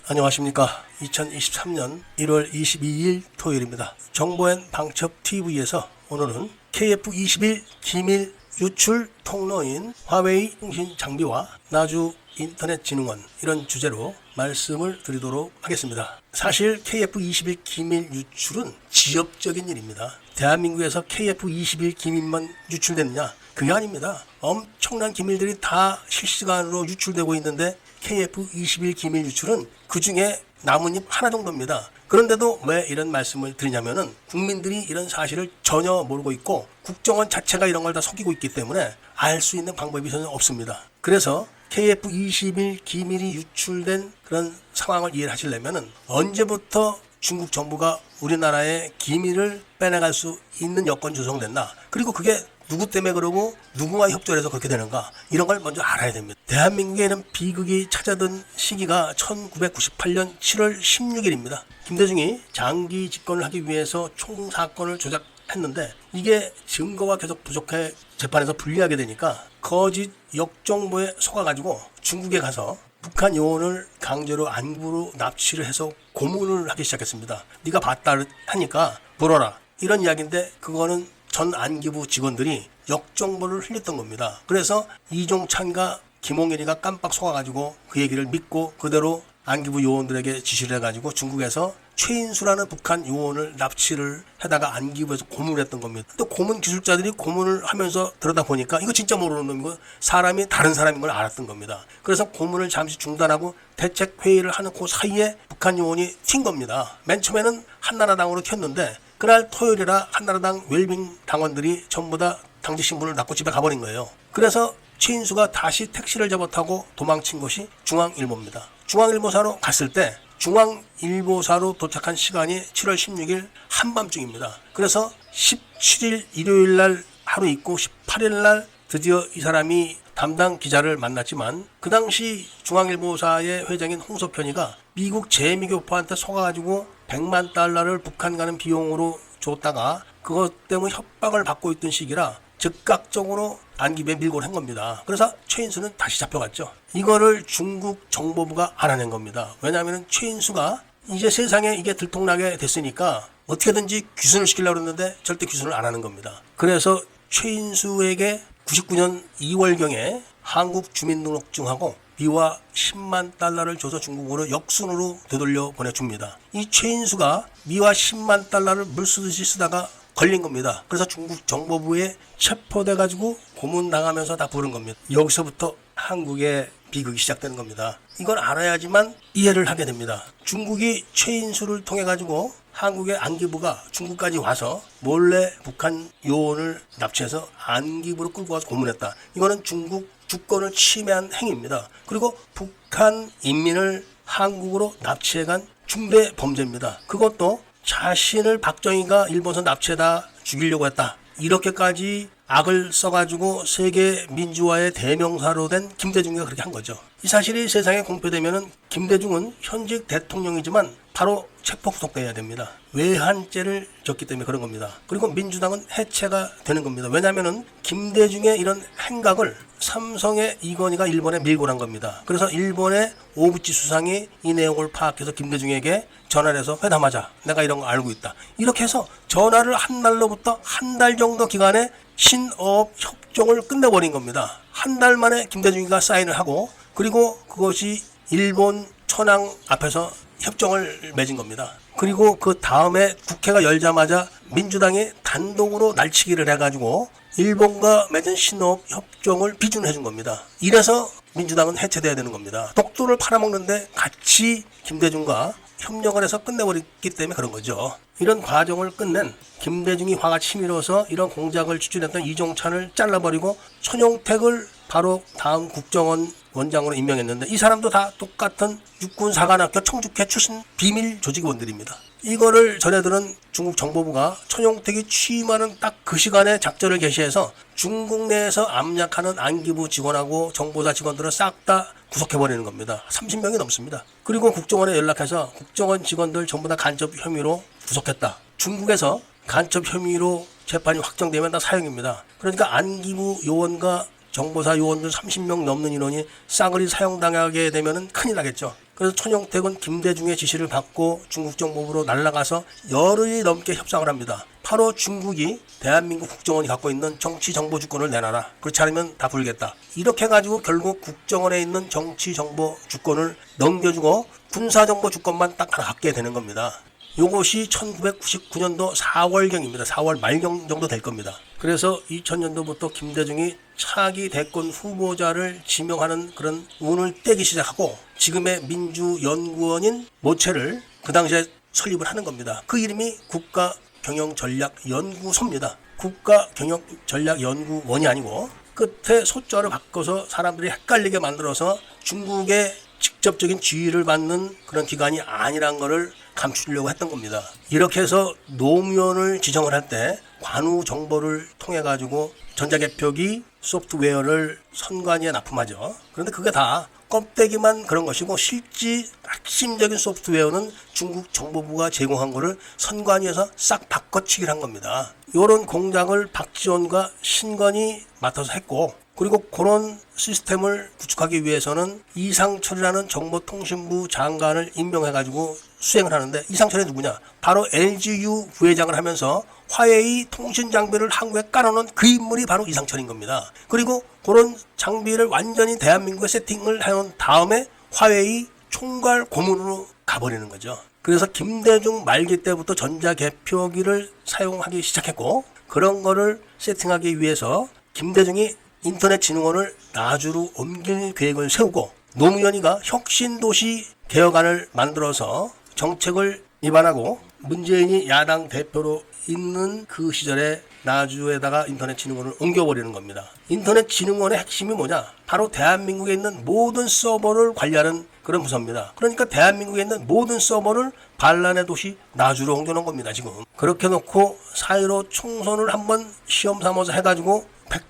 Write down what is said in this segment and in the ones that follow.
안녕하십니까. 2023년 1월 22일 토요일입니다. 정보엔 방첩TV에서 오늘은 KF-21 기밀 유출 통로인 화웨이 통신 장비와 나주 인터넷진흥원 이런 주제로 말씀을 드리도록 하겠습니다. 사실 KF-21 기밀 유출은 지엽적인 일입니다. 대한민국에서 KF-21 기밀만 유출됐느냐? 그게 아닙니다. 엄청난 기밀들이 다 실시간으로 유출되고 있는데 KF-21 기밀 유출은 그 중에 나뭇잎 하나 정도입니다. 그런데도 왜 이런 말씀을 드리냐면은 국민들이 이런 사실을 전혀 모르고 있고 국정원 자체가 이런 걸 다 속이고 있기 때문에 알 수 있는 방법이 전혀 없습니다. 그래서 KF-21 기밀이 유출된 그런 상황을 이해하시려면은 언제부터 중국 정부가 우리나라의 기밀을 빼내갈 수 있는 여건이 조성됐나? 그리고 그게 누구 때문에 그러고 누구와 협조를 해서 그렇게 되는가? 이런 걸 먼저 알아야 됩니다. 대한민국에 이런 비극이 찾아든 시기가 1998년 7월 16일입니다. 김대중이 장기 집권을 하기 위해서 총사건을 조작했는데 이게 증거가 계속 부족해 재판에서 불리하게 되니까 거짓 역정보에 속아가지고 중국에 가서 북한 요원을 강제로 안구로 납치를 해서 고문을 하기 시작했습니다. 네가 봤다 하니까 물어라. 이런 이야기인데 그거는 전 안기부 직원들이 역정보를 흘렸던 겁니다. 그래서 이종찬과 김홍일이가 깜빡 속아가지고 그 얘기를 믿고 그대로 안기부 요원들에게 지시를 해가지고 중국에서 최인수라는 북한 요원을 납치를 해다가 안기부에서 고문을 했던 겁니다. 또 고문 기술자들이 고문을 하면서 들여다보니까 이거 진짜 모르는 놈이고 사람이 다른 사람인 걸 알았던 겁니다. 그래서 고문을 잠시 중단하고 대책회의를 하는 그 사이에 북한 요원이 튄 겁니다. 맨 처음에는 한나라당으로 켰는데 그날 토요일이라 한나라당 웰빙 당원들이 전부 다 당직 신분을 납고 집에 가버린 거예요. 그래서 최인수가 다시 택시를 잡아 타고 도망친 것이 중앙일보입니다. 중앙일보사로 갔을 때 중앙일보사로 도착한 시간이 7월 16일 한밤중입니다. 그래서 17일 일요일 날 하루 있고 18일 날 드디어 이 사람이 담당 기자를 만났지만 그 당시 중앙일보사의 회장인 홍석현이가 미국 재미교포한테 속아가지고 100만 달러를 북한 가는 비용으로 줬다가 그것 때문에 협박을 받고 있던 시기라 즉각적으로 안기부에 밀고 한 겁니다. 그래서 최인수는 다시 잡혀갔죠. 이거를 중국 정보부가 알아낸 겁니다. 왜냐하면 최인수가 이제 세상에 이게 들통나게 됐으니까 어떻게든지 귀순을 시키려고 했는데 절대 귀순을 안 하는 겁니다. 그래서 최인수에게 99년 2월경에 한국 주민등록증하고 미화 10만 달러를 줘서 중국으로 역순으로 되돌려 보내줍니다. 이 최인수가 미화 10만 달러를 물쓰듯이 쓰다가 걸린 겁니다. 그래서 중국 정보부에 체포돼가지고 고문당하면서 다 부른 겁니다. 여기서부터 한국의 비극이 시작되는 겁니다. 이걸 알아야지만 이해를 하게 됩니다. 중국이 최인수를 통해가지고 한국의 안기부가 중국까지 와서 몰래 북한 요원을 납치해서 안기부로 끌고 와서 고문했다. 이거는 중국 주권을 침해한 행위입니다. 그리고 북한 인민을 한국으로 납치해간 중대 범죄입니다. 그것도 자신을 박정희가 일본에서 납치해다 죽이려고 했다. 이렇게까지 악을 써가지고 세계 민주화의 대명사로 된 김대중이가 그렇게 한 거죠. 이 사실이 세상에 공표되면은 김대중은 현직 대통령이지만 바로 체포 구속돼야 됩니다. 외환죄를 졌기 때문에 그런 겁니다. 그리고 민주당은 해체가 되는 겁니다. 왜냐하면은 김대중의 이런 행각을 삼성의 이건희가 일본에 밀고 난 겁니다. 그래서 일본의 오부치 수상이 이 내용을 파악해서 김대중에게 전화를 해서 회담하자. 내가 이런 거 알고 있다. 이렇게 해서 전화를 한 날로부터 한 달 정도 기간에 신업 협정을 끝내버린 겁니다. 한 달 만에 김대중이가 사인을 하고 그리고 그것이 일본 천황 앞에서 협정을 맺은 겁니다. 그리고 그 다음에 국회가 열자마자 민주당이 단독으로 날치기를 해가지고 일본과 맺은 신업 협정을 비준해 준 겁니다. 이래서 민주당은 해체돼야 되는 겁니다. 독도를 팔아먹는데 같이 김대중과 협력을 해서 끝내버렸기 때문에 그런 거죠. 이런 과정을 끝낸 김대중이 화가 치밀어서 이런 공작을 추진했던 이종찬을 잘라버리고 천용택을 바로 다음 국정원 원장으로 임명했는데 이 사람도 다 똑같은 육군사관학교 청주회 출신 비밀 조직원들입니다. 이거를 전해들은 중국 정보부가 천용택이 취임하는 딱 그 시간에 작전을 개시해서 중국 내에서 압력하는 안기부 직원하고 정보사 직원들을 싹 다 구속해버리는 겁니다. 30명이 넘습니다. 그리고 국정원에 연락해서 국정원 직원들 전부 다 간첩 혐의로 구속했다. 중국에서 간첩 혐의로 재판이 확정되면 다 사형입니다. 그러니까 안기부 요원과 정보사 요원들 30명 넘는 인원이 싸그리 사형당하게 되면 큰일 나겠죠. 그래서 천용택은 김대중의 지시를 받고 중국 정보부로 날아가서 열흘이 넘게 협상을 합니다. 바로 중국이 대한민국 국정원이 갖고 있는 정치 정보 주권을 내놔라. 그렇지 않으면 다 불겠다. 이렇게 해가지고 결국 국정원에 있는 정치 정보 주권을 넘겨주고 군사 정보 주권만 딱 하나 갖게 되는 겁니다. 요것이 1999년도 4월경입니다. 4월 말경 정도 될 겁니다. 그래서 2000년도부터 김대중이 차기 대권 후보자를 지명하는 그런 운을 떼기 시작하고 지금의 민주연구원인 모체를 그 당시에 설립을 하는 겁니다. 그 이름이 국가경영전략연구소입니다. 국가경영전략연구원이 아니고 끝에 소자를 바꿔서 사람들이 헷갈리게 만들어서 중국의 직접적인 지휘를 받는 그런 기관이 아니란 것을 감추려고 했던 겁니다. 이렇게 해서 노무현을 지정을 할 때 관우 정보를 통해 가지고 전자개표기 소프트웨어를 선관위에 납품하죠. 그런데 그게 다 껍데기만 그런 것이고 실제 핵심적인 소프트웨어는 중국 정보부가 제공한 거를 선관위에서 싹 바꿔치기를 한 겁니다. 이런 공작을 박지원과 신건이 맡아서 했고, 그리고 그런 시스템을 구축하기 위해서는 이상철이라는 정보통신부 장관을 임명해가지고 수행을 하는데, 이상철이 누구냐? 바로 LGU 부회장을 하면서 화웨이 통신 장비를 한국에 깔아놓은 그 인물이 바로 이상철인 겁니다. 그리고 그런 장비를 완전히 대한민국에 세팅을 해놓은 다음에 화웨이 총괄 고문으로 가버리는 거죠. 그래서 김대중 말기 때부터 전자개표기를 사용하기 시작했고, 그런 거를 세팅하기 위해서 김대중이 인터넷진흥원을 나주로 옮길 계획을 세우고, 노무현이가 혁신도시 개혁안을 만들어서 정책을 위반하고 문재인이 야당 대표로 있는 그 시절에 나주에다가 인터넷진흥원을 옮겨버리는 겁니다. 인터넷진흥원의 핵심이 뭐냐? 바로 대한민국에 있는 모든 서버를 관리하는 그런 부서입니다. 그러니까 대한민국에 있는 모든 서버를 반란의 도시 나주로 옮겨놓은 겁니다. 지금 그렇게 놓고 4.15 총선을 한번 시험 삼아서 해가지고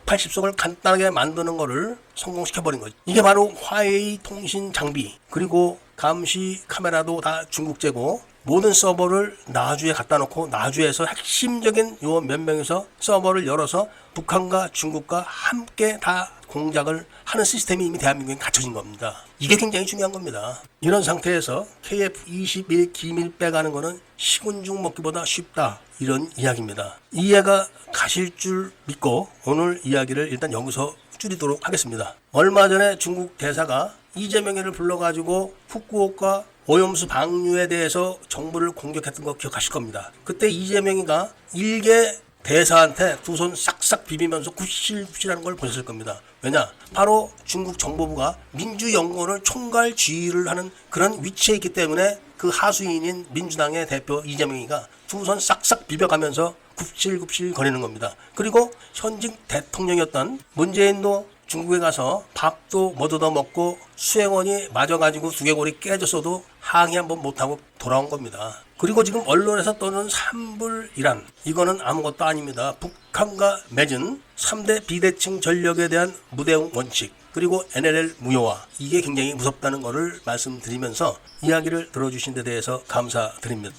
180석을 간단하게 만드는 거를 성공시켜버린 거죠. 이게 바로 화웨이 통신 장비, 그리고 감시 카메라도 다 중국제고, 모든 서버를 나주에 갖다 놓고 나주에서 핵심적인 요 몇 명에서 서버를 열어서 북한과 중국과 함께 다 공작을 하는 시스템이 이미 대한민국에 갖춰진 겁니다. 이게 굉장히 중요한 겁니다. 이런 상태에서 KF-21 기밀 빼가는 거는 식은죽 먹기보다 쉽다, 이런 이야기입니다. 이해가 가실 줄 믿고 오늘 이야기를 일단 여기서 줄이도록 하겠습니다. 얼마 전에 중국 대사가 이재명이를 불러가지고 후쿠오카 오염수 방류에 대해서 정부를 공격했던 거 기억하실 겁니다. 그때 이재명이가 일개 대사한테 두 손 싹싹 비비면서 굽실굽실하는 걸 보셨을 겁니다. 왜냐? 바로 중국 정보부가 민주연구원을 총괄 지휘를 하는 그런 위치에 있기 때문에 그 하수인인 민주당의 대표 이재명이가 두 손 싹싹 비벼가면서 굽실굽실 거리는 겁니다. 그리고 현직 대통령이었던 문재인도 중국에 가서 밥도 못 얻어 먹고 수행원이 맞아가지고 두개골이 깨졌어도 항의 한번 못하고 돌아온 겁니다. 그리고 지금 언론에서 떠는 산불이란, 이거는 아무것도 아닙니다. 북한과 맺은 3대 비대칭 전력에 대한 무대응 원칙, 그리고 NLL 무효화, 이게 굉장히 무섭다는 것을 말씀드리면서 이야기를 들어주신 데 대해서 감사드립니다.